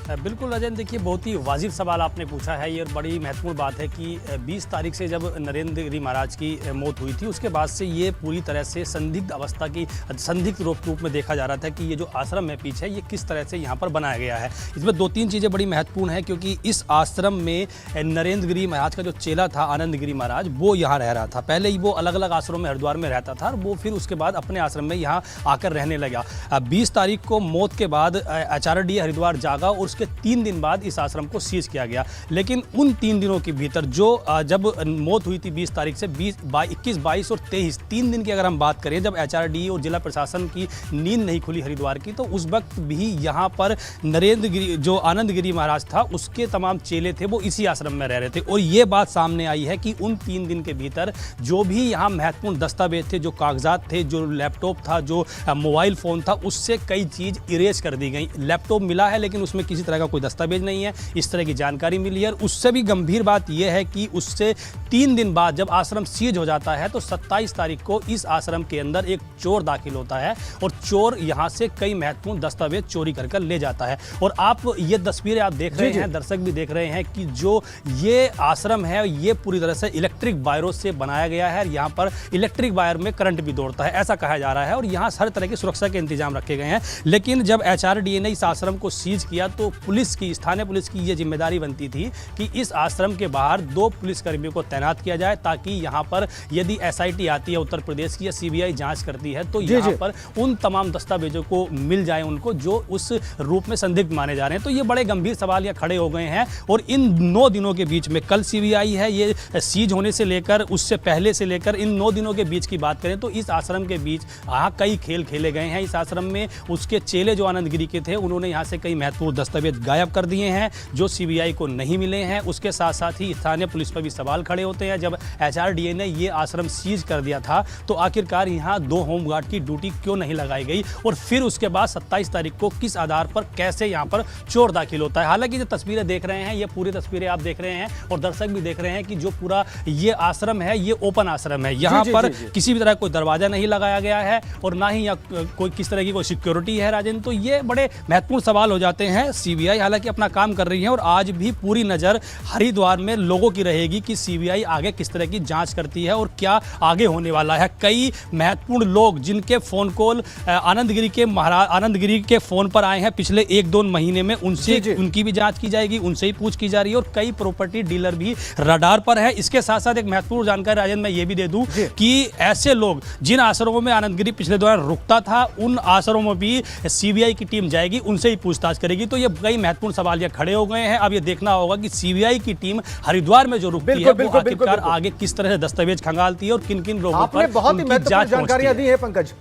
बिल्कुल राजन, देखिए बहुत ही वाजिब सवाल आपने पूछा है। ये बड़ी महत्वपूर्ण बात है कि 20 तारीख से जब नरेंद्र गिरी महाराज की मौत हुई थी, उसके बाद से ये पूरी तरह से संदिग्ध अवस्था की संदिग्ध रूप में देखा जा रहा था कि ये जो आश्रम है पीछे, ये किस तरह से यहाँ पर बनाया गया है। इसमें दो तीन चीज़ें बड़ी महत्वपूर्ण हैं, क्योंकि इस आश्रम में नरेंद्र गिरी महाराज का जो चेला था आनंद गिरी महाराज, वो यहाँ रह रहा था। पहले ही वो अलग अलग आश्रम में हरिद्वार में रहता था, वो फिर उसके बाद अपने आश्रम में यहाँ आकर रहने लगा। 20 तारीख को मौत के बाद HRD हरिद्वार जागा और उसके 3 दिन बाद इस आश्रम को सीज किया गया। लेकिन उन 3 दिनों के भीतर जो जब मौत हुई थी 20 तारीख से 21, 22 और 23, 3 दिन की अगर हम बात करें, जब HRD और जिला प्रशासन की नींद नहीं खुली हरिद्वार की, तो उस वक्त भी यहाँ पर नरेंद्र गिरी, जो आनंद गिरी महाराज था, उसके तमाम चेले थे, वो इसी आश्रम में रह रहे थे। और ये बात सामने आई है कि उन 3 दिन के भीतर जो भी यहाँ महत्वपूर्ण दस्तावेज थे, जो कागजात थे, जो लैपटॉप था, जो मोबाइल फ़ोन था, उससे कई चीज़ इरेज कर दी गई। लैपटॉप मिला है लेकिन उसमें किसी तरह का कोई दस्तावेज नहीं है, इस तरह की जानकारी मिली है। उससे भी गंभीर बात यह है कि उससे 3 दिन बाद जब आश्रम सीज हो जाता है, तो 27 तारीख को इस आश्रम के अंदर एक चोर दाखिल होता है और चोर यहाँ से कई महत्वपूर्ण दस्तावेज चोरी कर ले जाता है। और आप ये तस्वीरें आप देख रहे हैं, दर्शक भी देख रहे हैं कि जो ये आश्रम है, ये पूरी तरह से इलेक्ट्रिक वायरों से बनाया गया है। यहाँ पर इलेक्ट्रिक वायर में करंट भी दौड़ता है, ऐसा कहा जा रहा है। और यहाँ हर तरह की सुरक्षा के इंतजाम रखे गए हैं। लेकिन जब HRD ने इस आश्रम को सीज किया, तो पुलिस की, स्थानीय पुलिस की ये जिम्मेदारी बनती थी कि इस आश्रम के बाहर 2 पुलिसकर्मियों को तैनात किया जाए, ताकि यहाँ पर यदि SIT आती है उत्तर प्रदेश की या CBI जांच करती है, तो यहाँ पर उन तमाम दस्तावेजों को मिल जाए उनको, जो उस रूप में संदिग्ध माने जा रहे हैं। तो ये बड़े गंभीर सवाल यहाँ खड़े हो गए हैं। और इन 9 दिनों के बीच में, कल CBI है, ये सीज होने से लेकर, उससे पहले से लेकर इन 9 दिनों के बीच की बात करें, तो इस आश्रम के बीच कई खेल खेले गए हैं। इस आश्रम में उसके चेले जो आनंद गिरी के थे, उन्होंने यहाँ से कई महत्वपूर्ण दस्तावेज गायब कर दिए हैं, जो CBI को नहीं मिले हैं। उसके साथ साथ ही स्थानीय पुलिस पर भी सवाल खड़े होते हैं। जब HRD ने ये आश्रम सीज कर दिया था, तो आखिरकार यहाँ 2 होमगार्ड की ड्यूटी क्यों नहीं लगाई गई? और फिर उसके बाद 27 तारीख को किस आधार पर, कैसे यहाँ पर चोर दाखिल होता है? हालांकि जो तस्वीरें देख रहे हैं, ये पूरी तस्वीरें आप देख रहे हैं और दर्शक भी देख रहे हैं कि जो पूरा ये आश्रम है, ये ओपन आश्रम है। यहाँ पर किसी भी तरह कोई दरवाजा नहीं लगाया गया है और ना ही कोई किस तरह की कोई सिक्योरिटी है राजन। तो ये बड़े महत्वपूर्ण सवाल हो जाते हैं। CBI हालांकि अपना काम कर रही है और आज भी पूरी नज़र हरिद्वार में लोगों की रहेगी कि CBI आगे किस तरह की जांच करती है और क्या आगे होने वाला है। कई महत्वपूर्ण लोग जिनके फ़ोन कॉल आनंद गिरी के फ़ोन पर आए हैं पिछले 1-2 महीने में, उनसे उनकी भी जाँच की जाएगी, उनसे ही पूछ की जा रही है। और कई प्रॉपर्टी डीलर भी रडार पर है। इसके साथ साथ एक महत्वपूर्ण जानकारी राजन मैं ये भी दे दूँ कि ऐसे लोग जिन आश्रमों में आनंद गिरी पिछले दौरान रुकता था, उन आश्रमों में भी CBI की टीम जाएगी, उनसे ही पूछताछ करेगी। तो ये कई महत्वपूर्ण सवाल ये खड़े हो गए हैं। अब ये देखना होगा कि CBI की टीम हरिद्वार में जो रुकती है, वो आखिरकार आगे किस तरह से दस्तावेज खंगालती है और किन किन लोगों पर बहुत ही महत्वपूर्ण जानकारियां दी है पंकज।